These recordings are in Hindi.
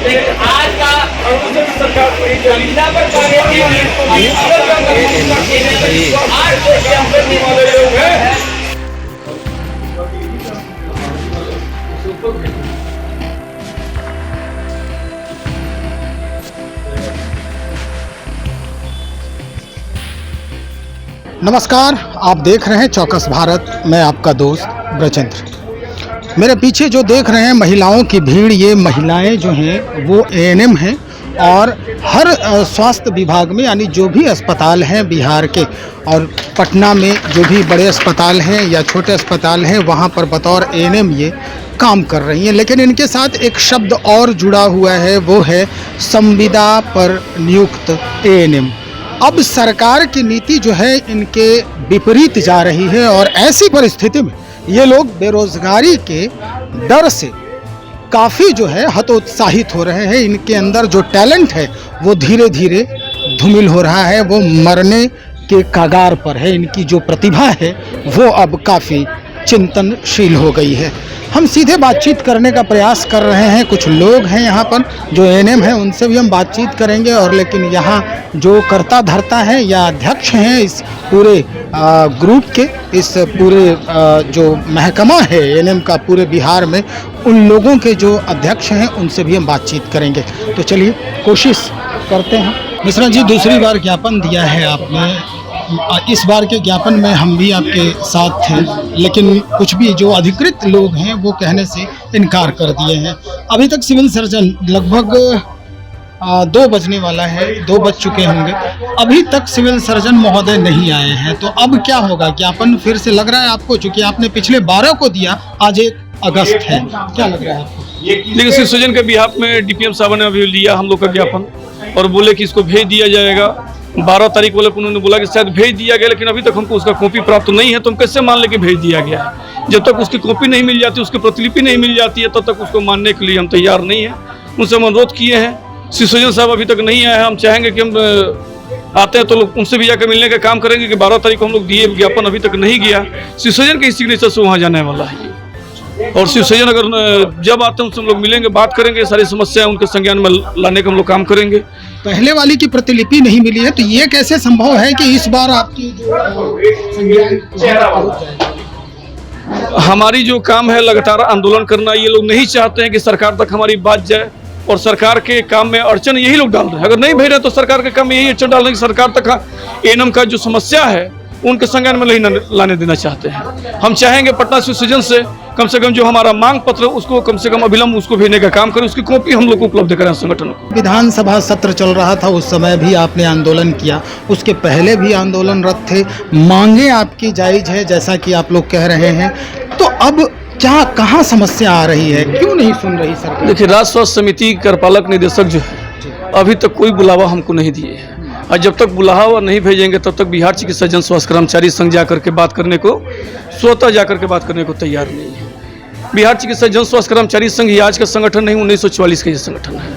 लेकिन आज का सरकार वाले लोग हैं। नमस्कार, आप देख रहे हैं चौकस भारत। मैं आपका दोस्त ब्रजेंद्र। मेरे पीछे जो देख रहे हैं महिलाओं की भीड़, ये महिलाएं जो हैं वो एएनएम हैं और हर स्वास्थ्य विभाग में, यानी जो भी अस्पताल हैं बिहार के और पटना में जो भी बड़े अस्पताल हैं या छोटे अस्पताल हैं, वहाँ पर बतौर एएनएम ये काम कर रही हैं। लेकिन इनके साथ एक शब्द और जुड़ा हुआ है, वो है संविदा पर नियुक्त एएनएम। अब सरकार की नीति जो है इनके विपरीत जा रही है और ऐसी परिस्थिति में ये लोग बेरोजगारी के डर से काफ़ी जो है हतोत्साहित हो रहे हैं। इनके अंदर जो टैलेंट है वो धीरे धीरे धूमिल हो रहा है, वो मरने के कगार पर है। इनकी जो प्रतिभा है वो अब काफ़ी चिंतनशील हो गई है। हम सीधे बातचीत करने का प्रयास कर रहे हैं। कुछ लोग हैं यहाँ पर जो एएनएम हैं, उनसे भी हम बातचीत करेंगे। और लेकिन यहाँ जो कर्ता धर्ता हैं या अध्यक्ष हैं इस पूरे ग्रुप के, इस पूरे जो महकमा है एएनएम का पूरे बिहार में, उन लोगों के जो अध्यक्ष हैं उनसे भी हम बातचीत करेंगे। तो चलिए कोशिश करते हैं। मिश्रा जी, दूसरी बार ज्ञापन दिया है आपने। इस बार के ज्ञापन में हम भी आपके साथ थे, लेकिन कुछ भी जो अधिकृत लोग हैं वो कहने से इनकार कर दिए हैं। अभी तक सिविल सर्जन लगभग 2 बजने वाला है, 2 बज चुके होंगे, अभी तक सिविल सर्जन महोदय नहीं आए हैं। तो अब क्या होगा? ज्ञापन फिर से लग रहा है आपको, चूंकि आपने पिछले 12 को दिया, आज 1 अगस्त है, क्या लग रहा है आपको? लेकिन सिविल सर्जन के बिहाफ में डीपीएम साहब ने अभी लिया हम लोग का ज्ञापन और बोले कि इसको भेज दिया जाएगा। 12 तारीख वाले उन्होंने बोला कि शायद भेज दिया गया, लेकिन अभी तक हमको उसका कॉपी प्राप्त नहीं है। तो हम कैसे मान लें कि भेज दिया गया है? जब तक उसकी कॉपी नहीं मिल जाती, उसकी प्रतिलिपि नहीं मिल जाती है, तब तक उसको मानने के लिए हम तैयार नहीं हैं। उनसे हम अनुरोध किए हैं। सिविल सर्जन साहब अभी तक नहीं आए हैं। हम चाहेंगे कि हम आते हैं तो लोग उनसे भी जाकर मिलने का काम करेंगे कि 12 तारीख को हम लोग दिए ज्ञापन अभी तक नहीं गया। सिविल सर्जन के सिग्नेचर से वहाँ जाने वाला है और सिविल सर्जन अगर जब आते हैं उनसे हम लोग मिलेंगे, बात करेंगे, सारी समस्याएं उनके संज्ञान में लाने का हम लोग काम करेंगे। पहले वाली की प्रतिलिपि नहीं मिली है, तो ये कैसे संभव है कि इस बार आपकी हमारी जो काम है लगातार आंदोलन करना, ये लोग नहीं चाहते हैं कि सरकार तक हमारी बात जाए और सरकार के काम में अड़चन यही लोग डाल रहे हैं। अगर नहीं भेज रहे तो सरकार के काम में यही अड़चन डाल रहे हैं कि सरकार तक एएनएम का जो समस्या है उनके संज्ञान में नहीं लाने देना चाहते हैं। हम चाहेंगे पटना सिविल सर्जन से कम जो हमारा मांग पत्र उसको कम से कम अविलंब उसको भेजने का काम करें, उसकी कॉपी हम लोग को उपलब्ध करें संगठन को। विधानसभा सत्र चल रहा था, उस समय भी आपने आंदोलन किया, उसके पहले भी आंदोलनरत थे, मांगे आपकी जायज है जैसा कि आप लोग कह रहे हैं। तो अब क्या, कहाँ समस्या आ रही है, क्यों नहीं सुन रही सरकार? देखिए, राज्य स्वास्थ्य समिति कार्यपालक निदेशक जो है अभी तक कोई बुलावा हमको नहीं दिए है और जब तक बुलावा नहीं भेजेंगे तब तक बिहार चिकित्सा जन स्वास्थ्य कर्मचारी संघ जाकर के बात करने को, स्वतः जाकर के बात करने को तैयार नहीं है। बिहार चिकित्सा जन स्वास्थ्य कर्मचारी संघ ये आज का संगठन नहीं, 1944 का ये संगठन है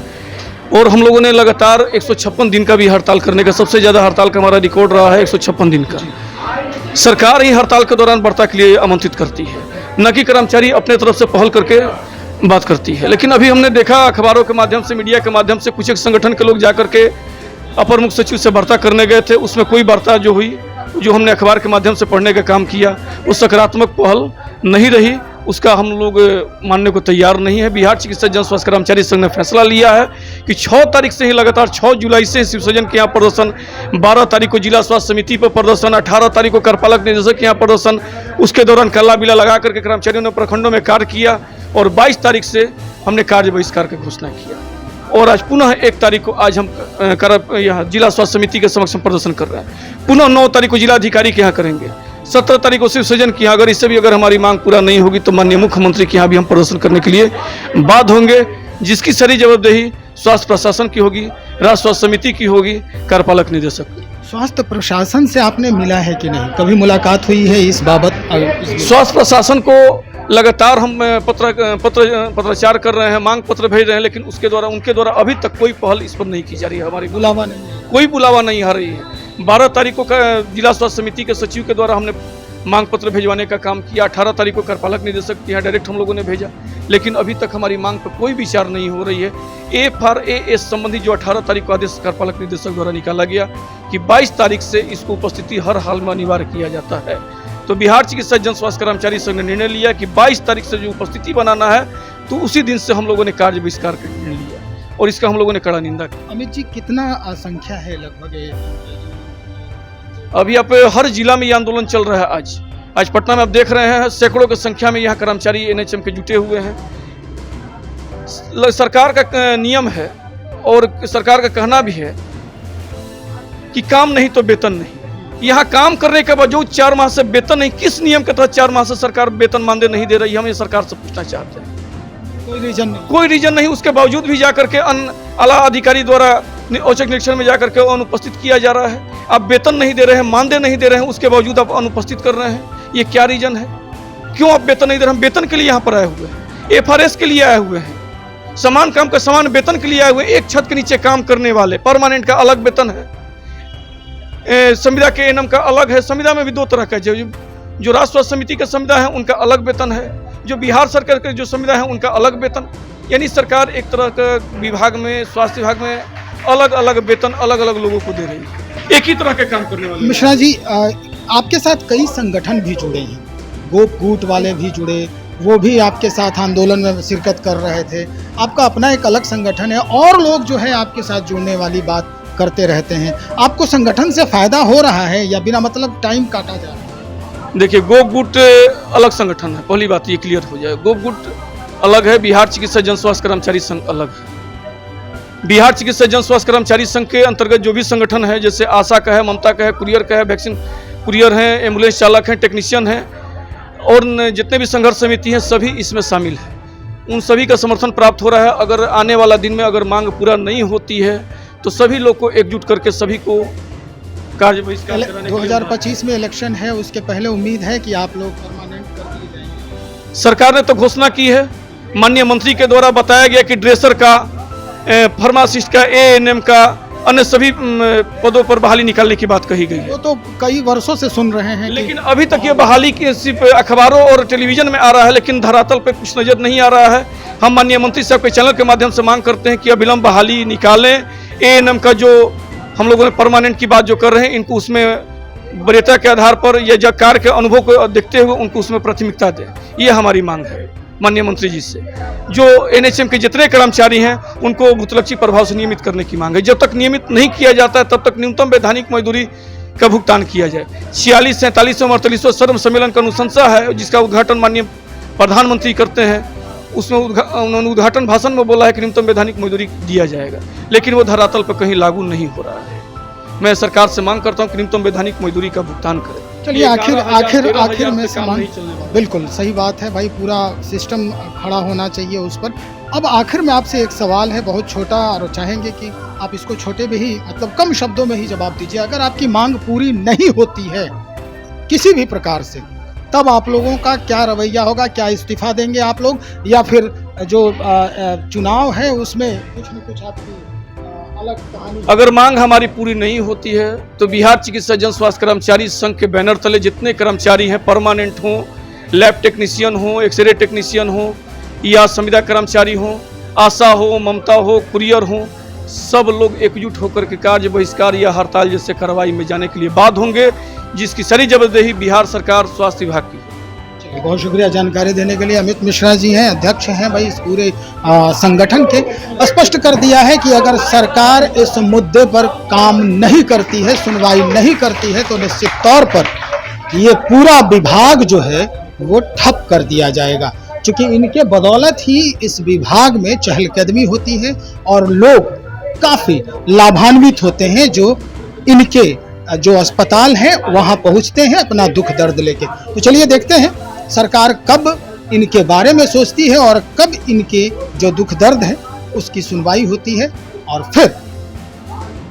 और हम लोगों ने लगातार 156 दिन का भी हड़ताल करने का, सबसे ज़्यादा हड़ताल का हमारा रिकॉर्ड रहा है 156 दिन का। सरकार ही हड़ताल के दौरान वार्ता के लिए आमंत्रित करती है, न कि कर्मचारी अपने तरफ से पहल करके बात करती है। लेकिन अभी हमने देखा अखबारों के माध्यम से, मीडिया के माध्यम से, कुछ एक संगठन के लोग जाकर के अपर मुख्य सचिव से वार्ता करने गए थे। उसमें कोई वार्ता जो हुई, जो हमने अखबार के माध्यम से पढ़ने का काम किया, वो सकारात्मक पहल नहीं रही, उसका हम लोग मानने को तैयार नहीं है। बिहार चिकित्सा जन स्वास्थ्य कर्मचारी संघ ने फैसला लिया है कि 6 तारीख से ही लगातार 6 जुलाई से सिविल सर्जन के यहाँ प्रदर्शन, 12 तारीख को जिला स्वास्थ्य समिति पर प्रदर्शन, 18 तारीख को कार्यपालक निदेशक के यहाँ प्रदर्शन, उसके दौरान कल्ला बिला लगा करके कर्मचारियों ने प्रखंडों में कार्य किया और 22 तारीख से हमने कार्य बहिष्कार की घोषणा किया और आज पुनः 1 तारीख को आज हम यहाँ जिला स्वास्थ्य समिति के समक्ष प्रदर्शन कर रहे हैं। पुनः 9 तारीख को जिलाधिकारी के यहाँ करेंगे, 17 तारीख को सिविल सर्जन के यहाँ, अगर इससे भी अगर हमारी मांग पूरा नहीं होगी तो माननीय मुख्यमंत्री के यहाँ भी हम प्रदर्शन करने के लिए बाध्य होंगे, जिसकी सारी जवाबदेही स्वास्थ्य प्रशासन की होगी, राज्य स्वास्थ्य समिति की होगी, कार्यपालक निदेशक। स्वास्थ्य प्रशासन से आपने मिला है कि नहीं, कभी मुलाकात हुई है इस बाबत? स्वास्थ्य प्रशासन को लगातार हम पत्राचार कर रहे हैं, मांग पत्र भेज रहे हैं, लेकिन उनके द्वारा अभी तक कोई पहल इस पर नहीं की जा रही है। हमारी बुलावा नहीं, कोई बुलावा नहीं आ रही है। 12 तारीख को जिला स्वास्थ्य समिति के सचिव के द्वारा हमने मांग पत्र भिजवाने का काम किया। 18 तारीख को कार्यपालक निदेशक के यहाँ डायरेक्ट हम लोगों ने भेजा, लेकिन अभी तक हमारी मांग पर कोई विचार नहीं हो रही है। FRAS संबंधी जो 18 तारीख को आदेश कार्यपालक निदेशक द्वारा निकाला गया कि 22 तारीख से इसको उपस्थिति हर हाल में अनिवार्य किया जाता है, तो बिहार चिकित्सा जन स्वास्थ्य कर्मचारी संघ ने निर्णय लिया कि 22 तारीख से जो उपस्थिति बनाना है तो उसी दिन से हम लोगों ने कार्य बहिष्कार का निर्णय लिया और इसका हम लोगों ने कड़ा निंदा की। अमित जी, कितना संख्या है लगभग ये? अभी आप हर जिला में ये आंदोलन चल रहा है। आज पटना में आप देख रहे हैं सैकड़ों की संख्या में यहाँ कर्मचारी NHM के जुटे हुए हैं। सरकार का नियम है और सरकार का कहना भी है कि काम नहीं तो वेतन नहीं। यहाँ काम करने के बावजूद 4 माह से वेतन नहीं, किस नियम के तहत 4 माह से सरकार वेतन मानदेय नहीं दे रही है? हम ये सरकार से पूछना चाहते हैं। कोई रीजन नहीं, उसके बावजूद भी जाकर के आला अधिकारी द्वारा औचक निरीक्षण में जाकर के अनुपस्थित किया जा रहा है। आप वेतन नहीं दे रहे हैं, मानदेय नहीं दे रहे हैं, उसके बावजूद आप अनुपस्थित कर रहे हैं। ये क्या रीजन है? क्यों आप वेतन नहीं दे रहे हैं? वेतन के लिए यहाँ पर आए हुए हैं, FRAS के लिए आए हुए हैं, समान काम का समान वेतन के लिए आए हुए हैं। एक छत के नीचे काम करने वाले परमानेंट का अलग वेतन है, संविदा के ANM का अलग है। संविदा में भी 2 तरह का, जो राष्ट्र स्वास्थ्य समिति का संविदा है उनका अलग वेतन है, जो बिहार सरकार के जो संविदा है उनका अलग वेतन। यानी सरकार एक तरह का विभाग में, स्वास्थ्य विभाग में अलग अलग वेतन अलग अलग लोगों को दे रही है, एक ही तरह के काम करने वाले। मिश्रा जी, आपके साथ कई संगठन भी जुड़े हैं, गोपकूट वाले भी जुड़े, वो भी आपके साथ आंदोलन में शिरकत कर रहे थे। आपका अपना एक अलग संगठन है और लोग जो है आपके साथ जुड़ने वाली बात करते रहते हैं। आपको संगठन से फायदा हो रहा है या बिना मतलब टाइम काटा जा रहा है? देखिए, गोपगुट अलग संगठन है, पहली बात ये क्लियर हो जाए। गोपगुट अलग है, बिहार चिकित्सा जन स्वास्थ्य कर्मचारी संघ अलग है। बिहार चिकित्सा जन स्वास्थ्य कर्मचारी संघ के अंतर्गत जो भी संगठन है, जैसे आशा का है, ममता का है, कुरियर का है, वैक्सीन कुरियर हैं, एम्बुलेंस चालक हैं, टेक्नीशियन हैं और जितने भी संघर्ष समिति हैं, सभी इसमें शामिल हैं। उन सभी का समर्थन प्राप्त हो रहा है। अगर आने वाला दिन में अगर मांग पूरा नहीं होती है तो सभी लोग को एकजुट करके सभी को कार्य बहिष्कार कराने 2025 में इलेक्शन है, उसके पहले उम्मीद है कि आप लोग परमानेंट कर दिए जाएंगे? सरकार ने तो घोषणा की है, माननीय मंत्री के द्वारा बताया गया कि ड्रेसर का, फार्मासिस्ट का, ANM का, अन्य सभी पदों पर बहाली निकालने की बात कही गई है। वो तो कई वर्षों से सुन रहे हैं, लेकिन अभी तक ये बहाली की सिर्फ अखबारों और टेलीविजन में आ रहा है, लेकिन धरातल पे कुछ नजर नहीं आ रहा है। हम माननीय मंत्री साहब के चैनल के माध्यम से मांग करते हैं कि अविलंब बहाली निकालें। ANM का जो हम लोगों ने परमानेंट की बात जो कर रहे हैं, इनको उसमें वरीयता के आधार पर या जब कार्य के अनुभव को देखते हुए उनको उसमें प्राथमिकता दें। ये हमारी मांग है माननीय मंत्री जी से। जो NHM के जितने कर्मचारी हैं उनको भूतलक्षी प्रभाव से नियमित करने की मांग है। जब तक नियमित नहीं किया जाता है तब तक न्यूनतम वैधानिक मजदूरी का भुगतान किया जाए। 46, 47 और 48वां सर्व सम्मेलन का अनुशंसा है, जिसका उद्घाटन माननीय प्रधानमंत्री करते हैं। उसमें उन्होंने उद्घाटन भाषण में बोला है कि न्यूनतम वैधानिक मजदूरी दिया जाएगा, लेकिन वो धरातल पर कहीं लागू नहीं हो रहा है। मैं सरकार से मांग करता हूं कि न्यूनतम वैधानिक मजदूरी का भुगतान करें। चलिए, आखिर में समान, बिल्कुल सही बात है भाई, पूरा सिस्टम खड़ा होना चाहिए उस पर। अब आखिर में आपसे एक सवाल है, बहुत छोटा, और चाहेंगे कि आप इसको छोटे में ही, मतलब कम शब्दों में ही जवाब दीजिए। अगर आपकी मांग पूरी नहीं होती है किसी भी प्रकार से, तब आप लोगों का क्या रवैया होगा? क्या इस्तीफा देंगे आप लोग, या फिर जो चुनाव है उसमें कुछ न कुछ आपकी अलग कहानी? अगर मांग हमारी पूरी नहीं होती है तो बिहार चिकित्सा जन स्वास्थ्य कर्मचारी संघ के बैनर तले जितने कर्मचारी हैं, परमानेंट हों, लैब टेक्नीशियन हो, एक्सरे टेक्नीशियन हो या संविदा कर्मचारी हो, आशा हो, ममता हो, कुरियर हो, सब लोग एकजुट होकर के कार्य बहिष्कार या हड़ताल जैसे कार्रवाई में जाने के लिए बाध्य होंगे, जिसकी सारी जवाबदेही बिहार सरकार स्वास्थ्य विभाग की है। बहुत शुक्रिया जानकारी देने के लिए। अमित मिश्रा जी हैं, अध्यक्ष हैं भाई इस पूरे संगठन के। स्पष्ट कर दिया है कि अगर सरकार इस मुद्दे पर काम नहीं करती है, सुनवाई नहीं करती है, तो निश्चित तौर पर ये पूरा विभाग जो है वो ठप कर दिया जाएगा, क्योंकि इनके बदौलत ही इस विभाग में चहलकदमी होती है और लोग काफ़ी लाभान्वित होते हैं, जो इनके जो अस्पताल हैं वहाँ पहुँचते हैं अपना दुख दर्द लेके। तो चलिए देखते हैं सरकार कब इनके बारे में सोचती है और कब इनके जो दुख दर्द है उसकी सुनवाई होती है, और फिर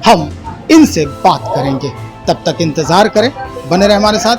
हम इनसे बात करेंगे। तब तक इंतज़ार करें, बने रहे हमारे साथ।